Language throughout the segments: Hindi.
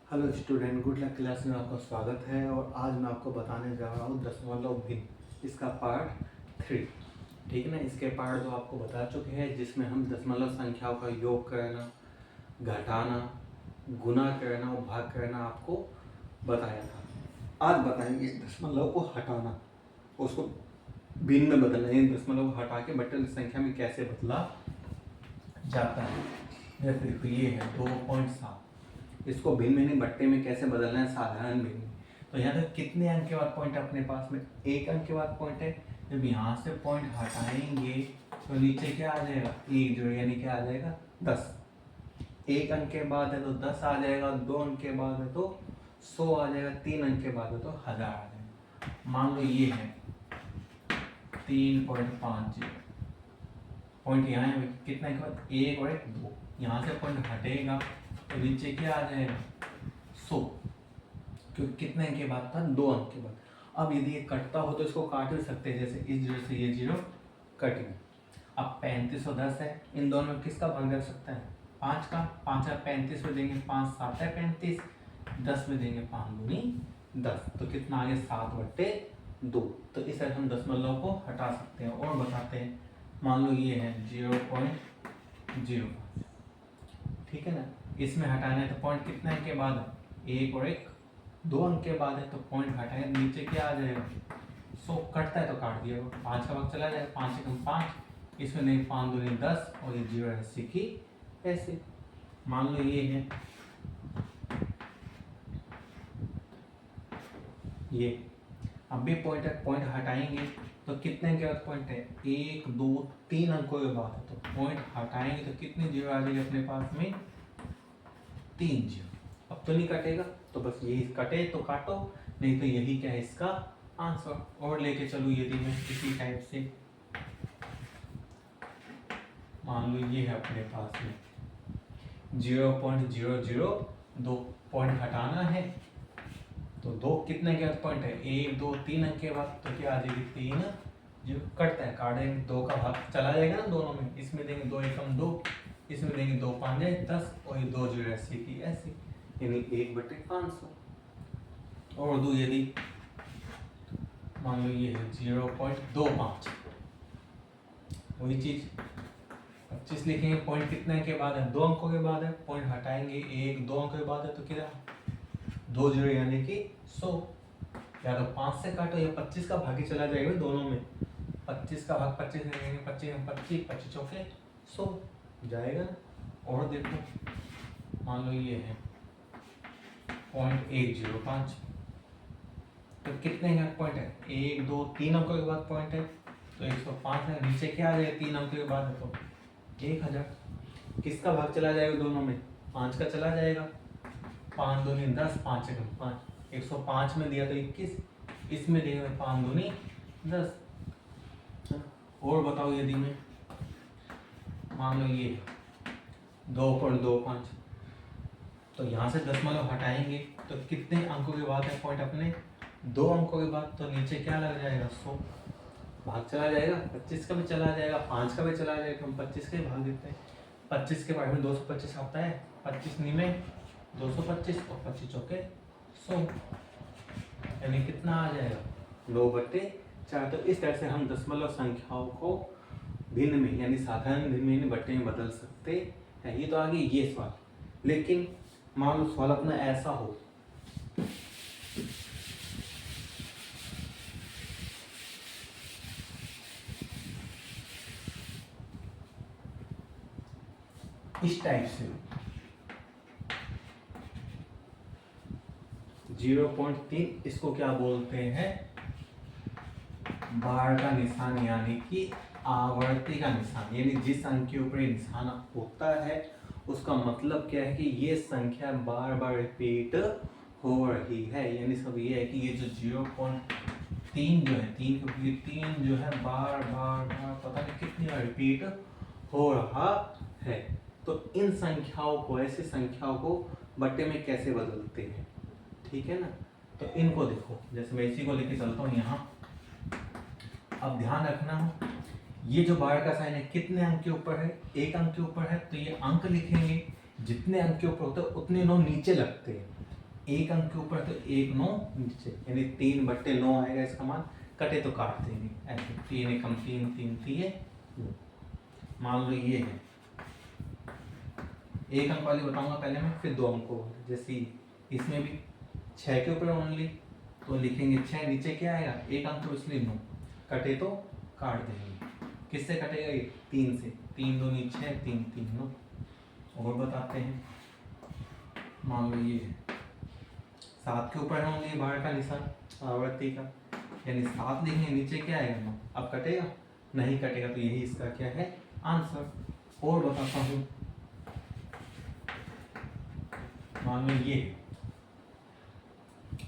Hello student, good luck class में आपका स्वागत है। और आज मैं आपको बताने जा रहा हूँ दशमलव भिन्न, इसका पार्ट 3। ठीक है ना। इसके पार्ट जो आपको बता चुके हैं, जिसमें हम दशमलव संख्याओं का योग करना, घटाना, गुना करना और भाग करना आपको बताया था। आज बताएंगे दशमलव को हटाना, उसको भिन्न में बदलना, यानी दशमलव को हटा के बट्टे संख्या में कैसे बदला जाता है। जैसे ये है 2.7, इसको भिन्न में बट्टे में कैसे बदलना है, साधारण भिन्न में। तो यहाँ तक कितने अंक के बाद पॉइंट है अपने पास में? 1 अंक के बाद पॉइंट है। जब यहाँ से पॉइंट हटाएंगे तो नीचे क्या आ जाएगा? 1 जोड़, यानी क्या आ जाएगा? 10। 1 अंक के बाद है तो 10 आ जाएगा, 2 अंक के बाद है तो 100 आ जाएगा, 3 अंक के बाद है तो 1000 आ जाएगा। मान लो ये है 3.50 पॉइंट, यहाँ है कितना के बाद? 1 और 1 2। यहाँ से पॉइंट हटेगा तो नीचे क्या आ जाएगा? 100, क्योंकि कितने अंक के बाद था? 2 अंक के बाद। अब यदि ये कटता हो तो इसको काट भी सकते हैं, जैसे इस जीरो से ये जीरो कट गया। अब 35 और 10 है, इन दोनों में किसका भाग लग सकता है? 5 का। 5 है 35 में देंगे 5 7 है 35, 10 में देंगे 5 दूनी 10, तो कितना आ गया? 7/2। तो इस तरह हम दशमलव को हटा सकते हैं। और बताते हैं, मान लो ये है 0.05, ठीक है ना। इसमें हटाना है तो पॉइंट कितने अंक के बाद है? 1 और 1 2 अंक के बाद है, तो पॉइंट हटाए नीचे क्या आ जाएगा? 100 कटता है तो काट दिया, 5 का भाग चला जाएगा, 5 एकम 5, इसमें नहीं 5 दूनी 10 और ये 0 ऐसे की ऐसे। मान लो ये है ये, अब भी पॉइंट है, पॉइंट हटाएंगे तो कितने अंक के बाद पॉइंट है? 1 2 3 अंकों के बाद है, तो पॉइंट हटाएंगे तो कितने जीरो आ जाएगी अपने पास में? 3 जीरो। अब तो नहीं कटेगा, तो बस यही कटे तो काटो, नहीं तो यही क्या है इसका आंसर। और लेके चलो यदि मैं इसी टाइप से, मान लो ये है अपने पास में 0.002 पॉइंट हटाना है, तो 2 कितने के बाद पॉइंट है? 1 2 3 अंक के बाद, तो क्या आ जाएगी? 3 जो कटता है काटेंगे, 2 का भाग चला जाएगा ना दोनों में, इसमें देंगे 2 एकम 2, इसमें देंगे 2 5 10 और ये 2 जीरो ऐसे की ऐसे, यानी 1/500। और दो यदि, मान लो ये है 0.25, वही चीज 25 लिखेंगे, पॉइंट कितने के बाद है? 2 अंकों के बाद है, पॉइंट हटाएंगे 1 2 अंकों के बाद है, तो क्या 2 जीरो यानी कि 100। या तो 5 से काटो या 25 का भाग ही चला जाएगा दोनों में, 25 का भाग 25 में लेंगे, 25 25 25 चौके 100 जाएगा। और देखो, मान लो ये है 0.105, तो कितने का पॉइंट है? 1 2 3 अंकों के बाद पॉइंट है, तो 105 है, नीचे क्या आ जाएगा? 3 अंकों के बाद है तो 1000। किसका भाग चला जाएगा दोनों में? 5 का चला जाएगा, 5 दूनी 10 5 एकम 5, 105 में दिया तो 21, इसमें दिया 5 दूनी 10। और बताओ यदि मैं, मान लो ये 2.25, तो यहाँ से दशमलव हटाएंगे तो कितने अंकों के बाद है पॉइंट अपने? 2 अंकों के बाद, तो नीचे क्या लग जाएगा? 100 भाग चला जाएगा, 25 का भी चला जाएगा, 5 का भी चला जाएगा, हम 25 का ही भाग देते हैं। 25 के बाद में 225 आता है, 25 नी में 225 और 25 चौके 100, यानी कितना आ जाएगा? 9/4। तो इस तरह से हम दशमलव संख्याओं को भिन्न में, यानी साधारण भिन्न में बट्टे में बदल सकते हैं। ये तो आगे ये सवाल, लेकिन मान लो सवाल अपना ऐसा हो, इस टाइप से 0.3, इसको क्या बोलते हैं? बार का निशान, यानी कि आवर्ती का निशान, यानी जिस अंक के ऊपर निशान होता है उसका मतलब क्या है कि ये संख्या बार बार रिपीट हो रही है। यानी सब ये है कि ये जो 0.3 जो है, 3 क्योंकि 3 जो है बार बार बार पता नहीं कितनी बार रिपीट हो रहा है। तो इन संख्याओं को, ऐसी संख्याओं को बट्टे में कैसे बदलते हैं, ठीक है ना। तो इनको देखो, जैसे मैं इसी को लेके चलता हूँ यहाँ। अब ध्यान रखना, ये जो बार का साइन है कितने अंक के ऊपर है? 1 अंक के ऊपर है, तो ये अंक लिखेंगे, जितने अंक के ऊपर होते हैं उतने नौ नीचे लगते हैं। एक अंक के ऊपर तो 1 9 नीचे, यानी 3/9 आएगा इसका मान। कटे तो काट देंगे ऐसे, 3 एकम 3, 3 3 मान लो ये है। एक अंक वाली बताऊंगा पहले मैं, फिर 2 अंकों वाली। जैसे इसमें भी 6 के ऊपर ओनली, तो लिखेंगे 6, नीचे क्या आएगा, एक अंक तो इसलिए 9, कटे तो काट देंगे। किससे कटेगा ये, 3 से, 3 2 6, 3 3 9। और बताते हैं, मान लो ये 7 के ऊपर है ओनली बाहर का निशान आवर्ती का, यानी 7 लिखेंगे, नीचे क्या आएगा 9। अब कटेगा, नहीं कटेगा, तो यही इसका क्या है, आंसर। और बताता हूँ, मान लो ये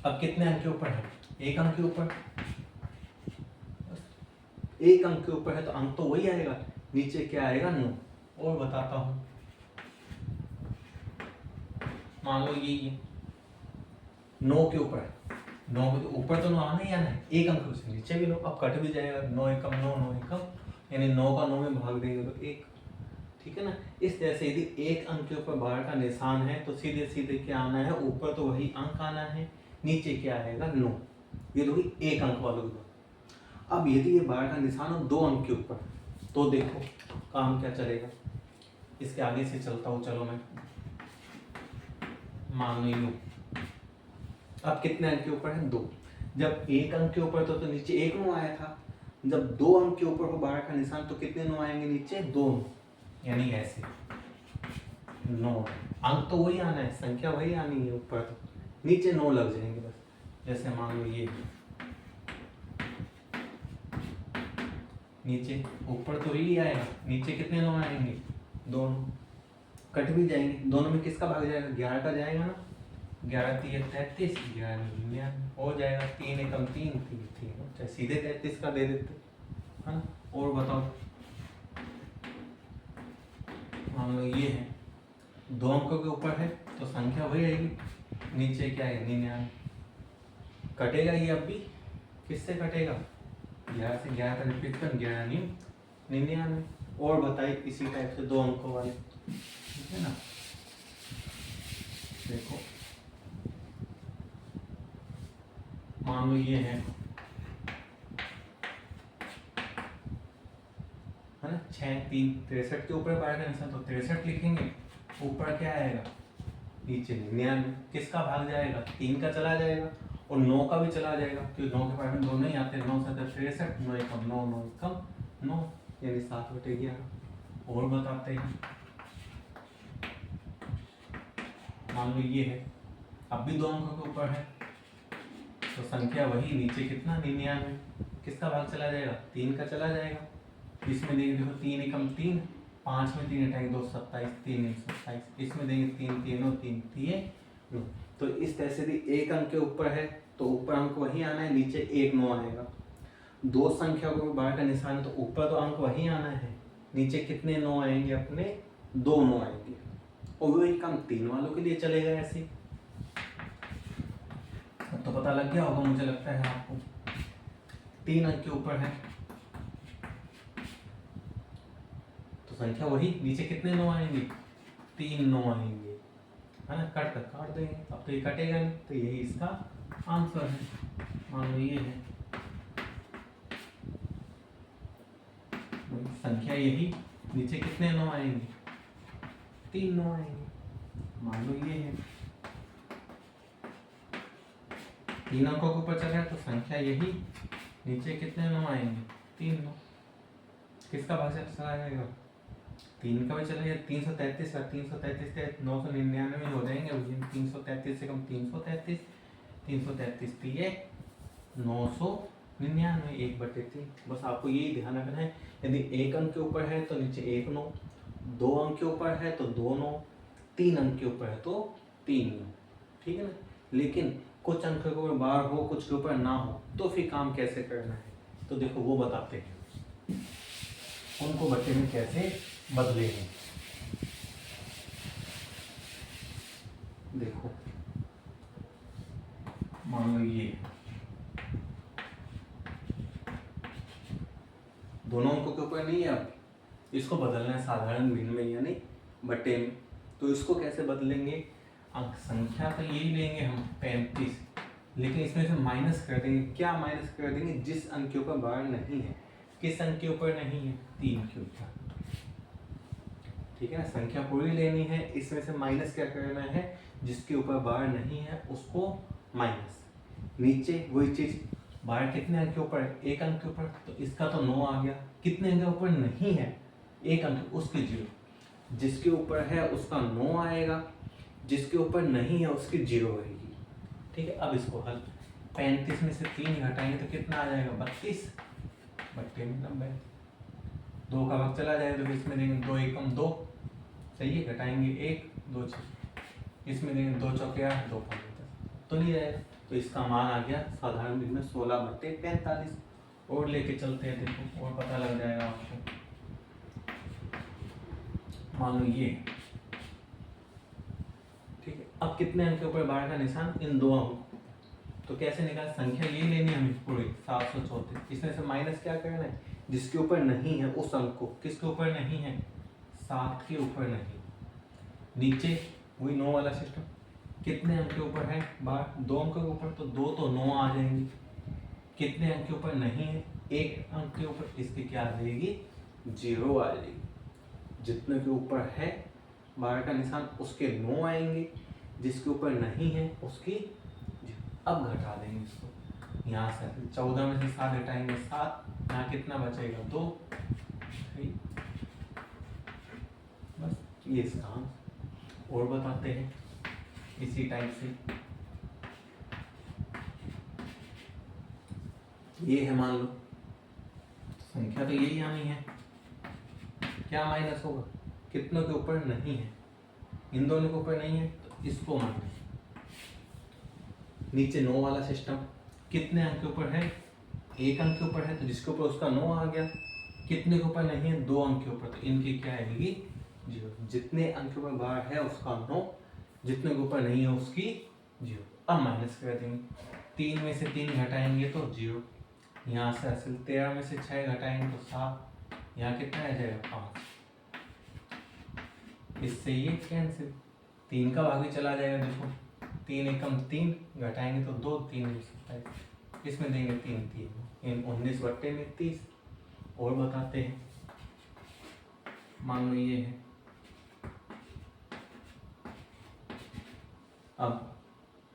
अब कितने अंक के ऊपर है, एक अंक के ऊपर, एक अंक के ऊपर है तो अंक तो वही आएगा, नीचे क्या आएगा 9। और बताता हूं, मान लो ये 9 के ऊपर है, 9 के ऊपर तो 9 आना ही आना है, एक अंक से नीचे भी 9, अब कट भी जाएगा, 9 एकम 9, 9 एकम, यानी 9 का 9 में भाग देंगे तो 1, ठीक है ना। इस तरह से यदि एक अंक के ऊपर बाहर का निशान है तो सीधे सीधे क्या आना है, ऊपर तो वही अंक आना है, नीचे क्या आएगा 9। ये तो हुई एक अंक वालों की बात। अब यदि ये बाहर का निशान हो 2 अंक के ऊपर, तो देखो काम क्या चलेगा। इसके आगे से चलता हूँ, चलो मैं मान लो यूं, अब कितने अंक के ऊपर है 2। जब एक अंक के ऊपर तो नीचे 1 9 आया था, जब 2 अंक के ऊपर हो बाहर का निशान तो कितने 9 आएंगे नीचे, 2 9, यानी ऐसे 9। अंक तो वही आना है, संख्या वही आनी है, ऊपर तो नीचे 9 लग जाएंगे बस। जैसे मान लो ये नीचे, ऊपर तो यही आएगा, नीचे कितने 9 आएंगे, दोनों कट भी जाएंगे, दोनों में किसका भाग जाएगा, 11 का जाएगा ना, 11 3 33, 11 99 हो जाएगा, 3 एकम 3 3 3, सीधे 33 का दे देते, है ना। और बताओ, मान लो ये है 2 अंकों के ऊपर है तो संख्या वही आएगी, नीचे क्या है 99, कटेगा ये अब भी, किससे कटेगा, 11 से 11 का रिपीट कर, 11 99। और बताइए इसी टाइप से 2 अंकों वाले, ठीक है ना। देखो मान लो ये है ना, 6 3 63 के ऊपर बाहर का निशान तो 63 लिखेंगे, ऊपर क्या आएगा, नीचे 99, किसका भाग जाएगा, 3 का चला जाएगा और 9 का भी चला जाएगा, क्योंकि 9 के बारे में दोनों ही आते हैं, 9 7 63, 9 एकम 9, 9 एकम 9, यानी 7/11। और बताते हैं, मान लो ये है, अब भी 2 अंकों के ऊपर है तो संख्या वही, नीचे कितना 99, किसका भाग चला जाएगा, 3 का चला जाएगा, इसमें देंगे देखो 3 एकम 3, 5 में 3 हटाएंगे 2 27, 3 1 27, इसमें देंगे 3 3 9 3 3 9। तो इस तरह से भी एक अंक के ऊपर है तो ऊपर अंक वही आना है, नीचे 1 9 आएगा। 2 संख्या को बाहर का निशान है तो ऊपर तो अंक वही आना है, नीचे कितने 9 आएंगे अपने, 2 9 आएंगे। और वही काम 3 वालों के लिए चलेगा ऐसे। तो पता लग गया होगा मुझे लगता है आपको, 3 अंक के ऊपर है तो संख्या वही, नीचे कितने 9 आएंगे, 3 9 आएंगे, है ना। कट कर काट देंगे, अब तो ये कटेगा नहीं, तो यही इसका आंसर है। मान लो ये है संख्या यही, नीचे कितने 9 आएंगे, 3 9 आएंगे। मान लो ये है 3 अंकों के ऊपर चल रहा है तो संख्या यही, नीचे कितने 9 आएंगे, 3 9, किसका भाग से चला जाएगा, 3 का भी चलेगा, 333 का, 333 999 हो जाएंगे, 333 से कम 333, 333 3 999, 1/3। बस आपको यही ध्यान रखना है, यदि एक अंक के ऊपर है तो नीचे 1 9, 2 अंक के ऊपर है तो 2 9, 3 अंक के ऊपर है तो 3 9, ठीक है ना। लेकिन कुछ अंक के ऊपर बार हो, कुछ के ऊपर ना हो, तो फिर काम कैसे करना है, तो देखो वो बताते हैं, उनको बच्चे में कैसे बदले हैं। देखो मान लो ये दोनों अंकों के ऊपर नहीं है, अब इसको बदलना है साधारण भिन्न में यानी बट्टे में। तो इसको कैसे बदलेंगे, अंक संख्या तो यही लेंगे हम 35, लेकिन इसमें से माइनस कर देंगे। क्या माइनस कर देंगे? जिस अंक के ऊपर बार नहीं है। किस अंक के ऊपर नहीं है? 3 के ऊपर। ठीक है ना, संख्या पूरी लेनी है, इसमें से माइनस क्या करना है? जिसके ऊपर बार नहीं है उसको माइनस। नीचे वही चीज, बार कितने अंक के ऊपर है? 1 अंक के ऊपर, तो इसका तो 9 आ गया। कितने अंक के ऊपर नहीं है? 1 अंक, उसकी 0। जिसके ऊपर है उसका 9 आएगा, जिसके ऊपर नहीं है उसकी 0 रहेगी। ठीक है, अब इसको हल, 35 में से 3 घटाएंगे तो कितना आ जाएगा? 32। 32 में 90, 2 का भाग चला जाएगा तो इसमें देंगे 2 एकम 2, सही है, घटाएंगे 1, 2 6, इसमें देंगे 2 चौके 8, 2 5 तो नहीं जाएगा, तो इसका मान आ गया साधारण बीज में 16/45। और लेके चलते हैं, देखो और पता लग जाएगा आपको। मान लो ये, ठीक है, अब कितने अंक के ऊपर बार का निशान? इन 2 अंक। तो कैसे निकाल? संख्या ये लेनी है हमें पूरी 734, इसमें से माइनस क्या करना है? जिसके ऊपर नहीं है उस अंक को। किसके ऊपर नहीं है? 7 के ऊपर नहीं। नीचे वही 9 वाला सिस्टम, कितने अंक के ऊपर है बार? 2 अंक के ऊपर, तो 2 तो 9 आ जाएंगे। कितने अंक के ऊपर नहीं है? 1 अंक के ऊपर, इसकी क्या आ जाएगी? 0 आ जाएगी। जितने के ऊपर है बार का निशान उसके 9 आएंगे, जिसके ऊपर नहीं है उसकी 0। अब घटा देंगे इसको, यहाँ से 14 में से 7 घटाएंगे 7, यहाँ कितना बचेगा? 2। बस ये इसका आंसर। और बताते हैं इसी टाइप से, ये है मान लो, संख्या तो यही आनी है। क्या माइनस होगा? कितनों के ऊपर नहीं है? इन दोनों के ऊपर नहीं है तो इसको माइनस। नीचे 9 वाला सिस्टम, कितने अंक के ऊपर है? 1 अंक के ऊपर है, तो जिसके ऊपर उसका 9 आ गया। कितने के ऊपर नहीं है? 2 अंक के ऊपर, तो इनकी क्या आएगी? 0। जितने अंक के ऊपर बार है उसका 9, जितने के ऊपर नहीं है उसकी 0। अब माइनस कर देंगे, 3 में से 3 घटाएंगे तो 0, यहाँ से असल 13 में से 6 घटाएंगे तो 7, यहाँ कितना आ जाएगा? 5। इससे ये कैंसिल, 3 का भाग भी चला जाएगा। देखो 3 एकम 3, घटाएंगे तो 2, 3 में 27, इसमें देंगे 3 3, इन 19/30। और बताते हैं, मान लो ये है, अब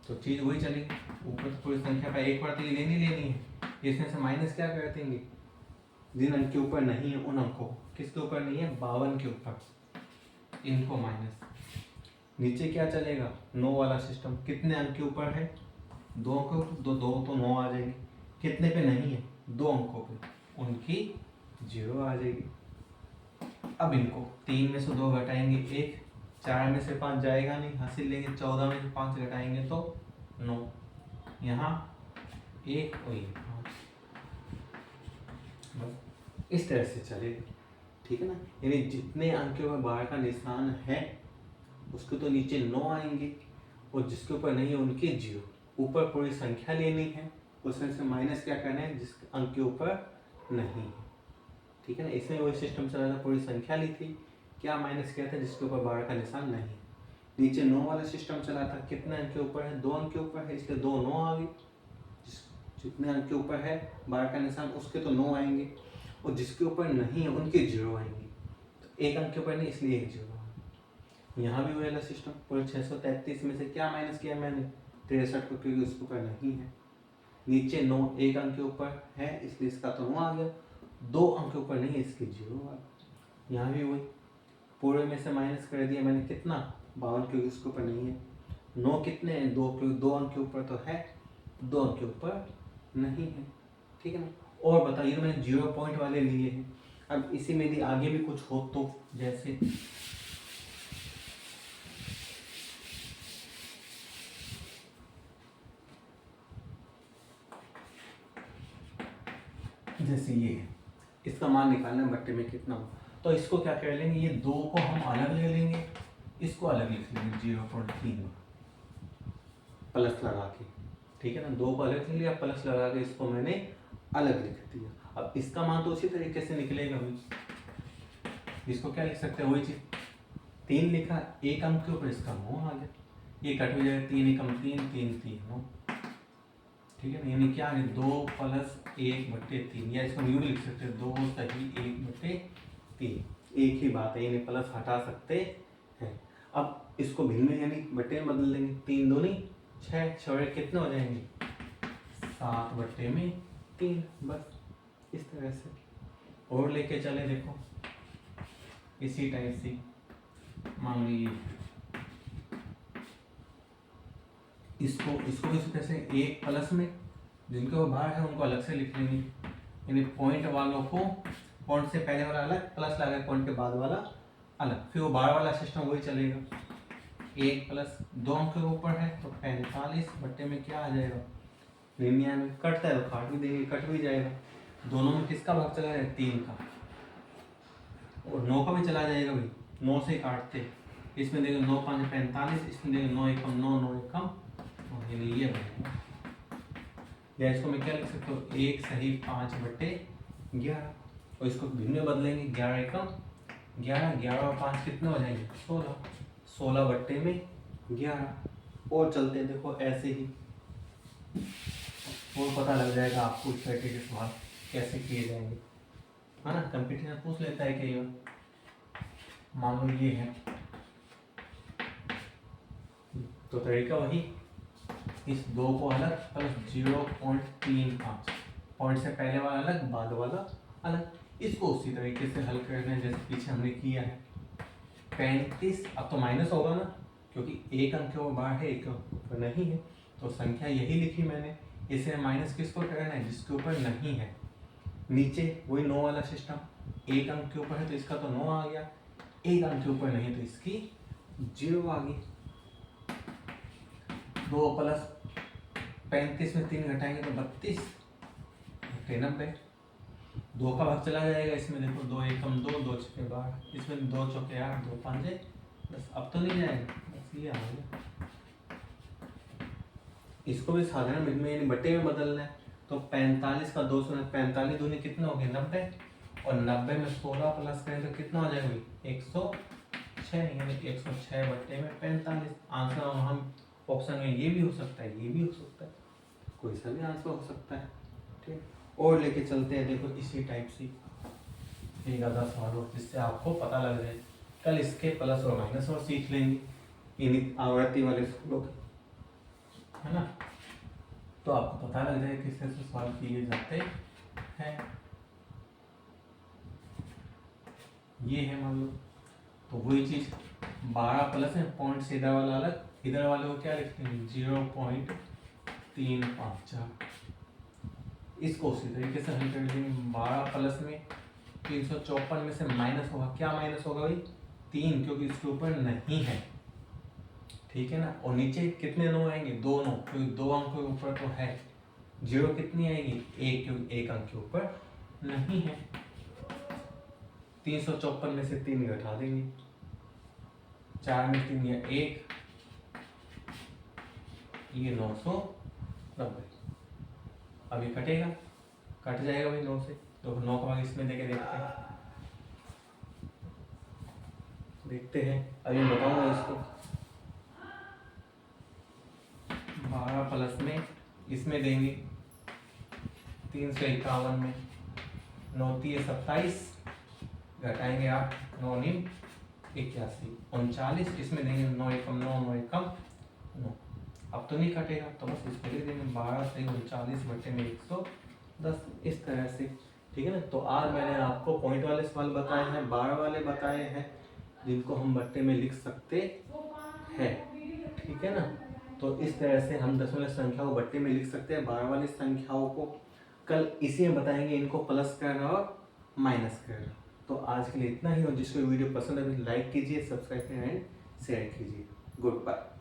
तो चीज वही चलेगी, ऊपर तो पूरी संख्या का एक बार तो ये लेनी है। इसमें से माइनस क्या कर देंगे? जिन अंक के ऊपर नहीं है उन अंकों को। किसके ऊपर नहीं है? 52 के ऊपर, इनको माइनस। नीचे क्या चलेगा? 9 वाला सिस्टम, कितने अंक के ऊपर है? 2 अंकों पे, 2 तो 9 आ जाएंगे। कितने पे नहीं है? 2 अंकों पे, उनकी 0 आ जाएगी। अब इनको 3 में से 2 घटाएंगे 1, 4 में से 5 जाएगा नहीं, हासिल लेंगे, 14 में से 5 घटाएंगे तो 9, यहाँ 1 और ये 5। बस इस तरह से चलेगा, ठीक है ना। यानी जितने अंकों में बार का निशान है उसके तो नीचे 9 आएंगे, और जिसके ऊपर नहीं है उनके 0। ऊपर पूरी संख्या लेनी है, उसमें से माइनस क्या करना है? जिस अंक के ऊपर नहीं है, ठीक है ना। इसमें वही सिस्टम चला था, पूरी संख्या ली थी, क्या माइनस किया था? जिसके ऊपर बार का निशान नहीं। नीचे 9 वाला सिस्टम चला था, कितने अंक के ऊपर है? 2 अंक के ऊपर है, इसलिए 2 9 आ गई। जितने अंक के ऊपर है बार का निशान उसके तो 9 आएंगे, और जिसके ऊपर नहीं है उनके 0 आएंगे। तो 1 अंक के ऊपर नहीं, इसलिए 1 0। यहाँ भी वही वाला सिस्टम, पूरे 633 में से क्या माइनस किया मैंने? 63 को, क्योंकि उसके ऊपर नहीं है। नीचे 9 1 अंक के ऊपर है, इसलिए इसका तो 9 आ गया। 2 अंक के ऊपर नहीं है, इसके 0 आ गया। यहाँ भी वही, पूरे में से माइनस कर दिया मैंने, कितना? 52, क्योंकि उसके ऊपर नहीं है। 9 कितने हैं? 2, क्योंकि 2 अंक के ऊपर तो है, 2 अंक के ऊपर नहीं है, ठीक है ना। और बताइए, मैंने 0 पॉइंट वाले लिए हैं। अब इसी में यदि आगे भी कुछ हो तो, जैसे ये है, इसका मान निकालना है बट्टे में कितना हो। तो इसको क्या कर लेंगे? ये 2 को हम अलग ले लेंगे, इसको अलग लिख लेंगे 0.3 प्लस लगा के, ठीक है ना। 2 को अलग ले लिया, प्लस लगा के इसको मैंने अलग लिख दिया। अब इसका मान तो उसी तरीके से निकलेगा भी, इसको क्या लिख सकते हैं? वही चीज, 3 लिखा, 1 अंक के ऊपर इसका 9 आ गया। ये कट हो जाएगा, 3 एकम 3, 3 3 9, ठीक है ना। यानी क्या है 2 प्लस 1/3, या इसको यूँ भी लिख सकते हैं 2 सही 1/3, एक ही बात है, यानी प्लस हटा सकते हैं। अब इसको भिन्न में यानी बट्टे में बदल देंगे, 3 दूनी 6, 6 कितने हो जाएंगे 7/3, बस इस तरह से। और लेके चले देखो इसी टाइप से, मान लीजिए इसको भी इसी तरह से, एक प्लस में जिनके वो बाहर है उनको अलग से लिख लेंगे, यानी पॉइंट वालों को पॉइंट से पहले वाला अलग, प्लस लगा पॉइंट के बाद वाला अलग, फिर वो बाहर वाला सिस्टम वही चलेगा। 1 प्लस 2 अंक के ऊपर है तो 45 बट्टे में क्या आ जाएगा 99, कटता है तो काट भी देंगे, कट भी जाएगा। दोनों में किसका भाग चला जाएगा 3 का, और 9 का भी चला जाएगा भाई, 9 से काटते, इसमें देंगे 9 5 45, इसमें देंगे 9 एकम 9, 9 एकम, यानी ये बनेगा। या इसको मैं क्या लिख सकता हूँ 1 सही 5/11, और इसको भिन्न में बदलेंगे 11 एकम 11, 11 और 5 कितने हो जाएंगे 16, 16/11। और चलते हैं देखो ऐसे ही, और पता लग जाएगा आपको इस तरीके के सवाल कैसे किए जाएंगे, है ना। कंपटीशन पूछ लेता है कई बार, मान लो ये है तो तरीका वही, इस 2 को अलग प्लस 0.35, पॉइंट से पहले वाला अलग बाद वाला अलग, इसको उसी तरीके से हल करना है जैसे पीछे हमने किया है। 35 अब तो माइनस होगा ना, क्योंकि एक अंक के ऊपर बाहर है, एक अंक ऊपर नहीं है, तो संख्या यही लिखी मैंने, इसे माइनस किसको करना है जिसके ऊपर नहीं है। नीचे वही 9 वाला सिस्टम, एक अंक के ऊपर है तो इसका तो 9 आ गया, एक अंक के ऊपर नहीं तो इसकी 0 आ गई। 2 प्लस 35 में 3 घटाएंगे तो 32, 90, 2 का भाग चला जाएगा, इसमें देखो 2 एकम 2, 2 छक्के 12, इसमें 2 चौके 8, 2 5 10, अब तो नहीं जाएगा, बस ये आ गया। इसको भी साधारण भिन्न में यानी बट्टे में बदलना है, तो 45 का 2 से 45 दूनी कितने हो गए 90, और 90 में 16 प्लस करें तो कितना हो जाएगा भाई 106, यानी 106/45। आंसर हम ऑप्शन में ये भी हो सकता है, ये भी हो सकता है, कोई सा भी आंसर हो सकता है, ठीक। और लेके चलते हैं देखो इसी टाइप से एक आधा सवाल और, जिससे आपको पता लग जाए, कल इसके प्लस और माइनस और सीख लेंगे इन आवृत्ति वाले स्कूलों के, है ना। तो आपको पता लग जाए किस तरह से सवाल किए जाते हैं। ये है मान लो, तो वही चीज 12 प्लस है, पॉइंट से इधर वाला अलग, इधर वाले को क्या लिखते हैं 0.354, इसको उसी तरीके से हल कर देंगे। 12 प्लस में 354 में से माइनस होगा, क्या माइनस होगा भाई 3, क्योंकि इसके ऊपर नहीं है, ठीक है ना। और नीचे कितने 9 आएंगे 2 9, क्योंकि 2 अंक के ऊपर तो है। 0 कितनी आएगी 1, क्योंकि 1 अंक के ऊपर नहीं है। 354 में से 3 घटा देंगे, 4 में 3 या 1, ये 990। अब ये कटेगा, कट जाएगा भाई 9 से, तो 9 का भाग इसमें देके देखते हैं। अभी बताऊंगा इसको 12 प्लस में इसमें देंगे 351 में 9 3 27, घटाएंगे 8, 9 9 81, 39, इसमें देंगे 9 एकम 9, 9 एकम 9। अब तो नहीं कटेगा तो बस इसको लिख देंगे 12 से 39/110, इस तरह से, ठीक है ना। तो आज मैंने आपको पॉइंट वाले सवाल बताए हैं, बार वाले बताए हैं, जिनको हम बट्टे में लिख सकते हैं, ठीक है ना। तो इस तरह से हम दशमलव संख्याओं को बट्टे में लिख सकते हैं, बार वाली संख्याओं को। कल इसी में बताएंगे इनको प्लस करना और माइनस करना। तो आज के लिए इतना ही, और जिसको वीडियो पसंद है लाइक कीजिए, सब्सक्राइब करें एंड शेयर कीजिए। Good bye.